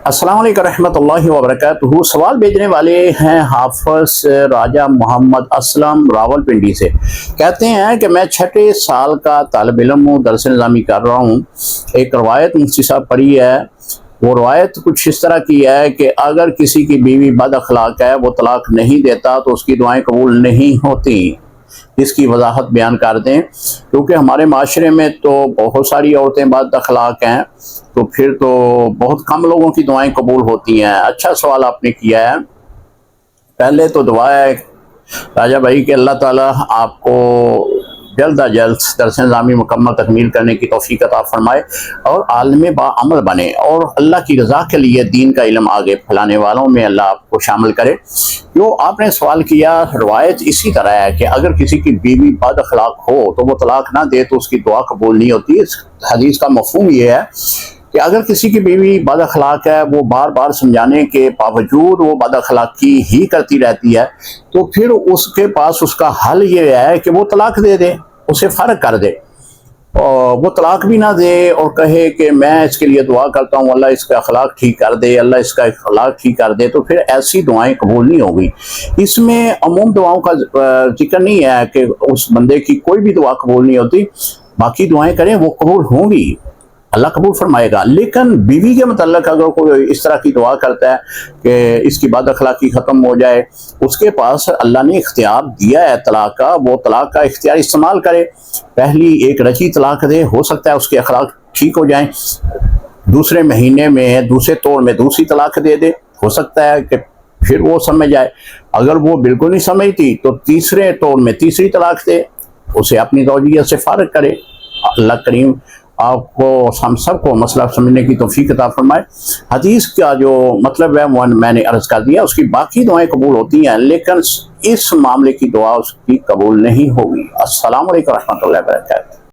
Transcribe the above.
السلام علیکم رحمۃ اللہ وبرکاتہ۔ سوال بھیجنے والے ہیں حافظ راجہ محمد اسلم راول پنڈی سے۔ کہتے ہیں کہ میں 6 سال کا طالب علم ہوں، درس نظامی کر رہا ہوں۔ ایک روایت مفتی صاحب پڑھی ہے، وہ روایت کچھ اس طرح کی ہے کہ اگر کسی کی بیوی بد اخلاق ہے، وہ طلاق نہیں دیتا تو اس کی دعائیں قبول نہیں ہوتی۔ اس کی وضاحت بیان کر دیں، کیونکہ ہمارے معاشرے میں تو بہت ساری عورتیں بد اخلاق ہیں، تو پھر تو بہت کم لوگوں کی دعائیں قبول ہوتی ہیں۔ اچھا سوال آپ نے کیا ہے۔ پہلے تو دعا ہے راجہ بھائی کہ اللہ تعالیٰ آپ کو جلد از جلد درس نظامی مکمل تکمیل کرنے کی توفیق عطا فرمائے اور عالم باعمل بنے، اور اللہ کی رضا کے لیے دین کا علم آگے پھیلانے والوں میں اللہ آپ کو شامل کرے۔ جو آپ نے سوال کیا، روایت اسی طرح ہے کہ اگر کسی کی بیوی بد اخلاق ہو تو وہ طلاق نہ دے تو اس کی دعا قبول نہیں ہوتی۔ اس حدیث کا مفہوم یہ ہے کہ اگر کسی کی بیوی بد اخلاق ہے، وہ بار بار سمجھانے کے باوجود وہ بد اخلاقی ہی کرتی رہتی ہے، تو پھر اس کے پاس اس کا حل یہ ہے کہ وہ طلاق دے دے، اسے فرق کر دے، اور وہ طلاق بھی نہ دے اور کہے کہ میں اس کے لیے دعا کرتا ہوں اللہ اس کا اخلاق ٹھیک کر دے، اللہ اس کا اخلاق ٹھیک کر دے، تو پھر ایسی دعائیں قبول نہیں ہوگی۔ اس میں عموم دعاؤں کا ذکر نہیں ہے کہ اس بندے کی کوئی بھی دعا قبول نہیں ہوتی، باقی دعائیں کریں وہ قبول ہوں گی، اللہ قبول فرمائے گا۔ لیکن بیوی کے متعلق اگر کوئی اس طرح کی دعا کرتا ہے کہ اس کی بد اخلاقی ختم ہو جائے، اس کے پاس اللہ نے اختیار دیا ہے طلاق کا، وہ طلاق کا اختیار استعمال کرے۔ پہلی ایک رچی طلاق دے، ہو سکتا ہے اس کے اخلاق ٹھیک ہو جائیں، دوسرے مہینے میں دوسرے طور میں دوسری طلاق دے دے، ہو سکتا ہے کہ پھر وہ سمجھ جائے۔ اگر وہ بالکل نہیں سمجھتی تو تیسرے طور میں تیسری طلاق دے، اسے اپنی زوجیت سے فارغ کرے۔ اللہ کریم آپ کو ہم سب کو مسئلہ سمجھنے کی توفیق عطا فرمائے۔ حدیث کا جو مطلب ہے وہ میں نے عرض کر دیا، اس کی باقی دعائیں قبول ہوتی ہیں، لیکن اس معاملے کی دعا اس کی قبول نہیں ہوگی۔ السلام علیکم ورحمۃ اللہ وبرکاتہ۔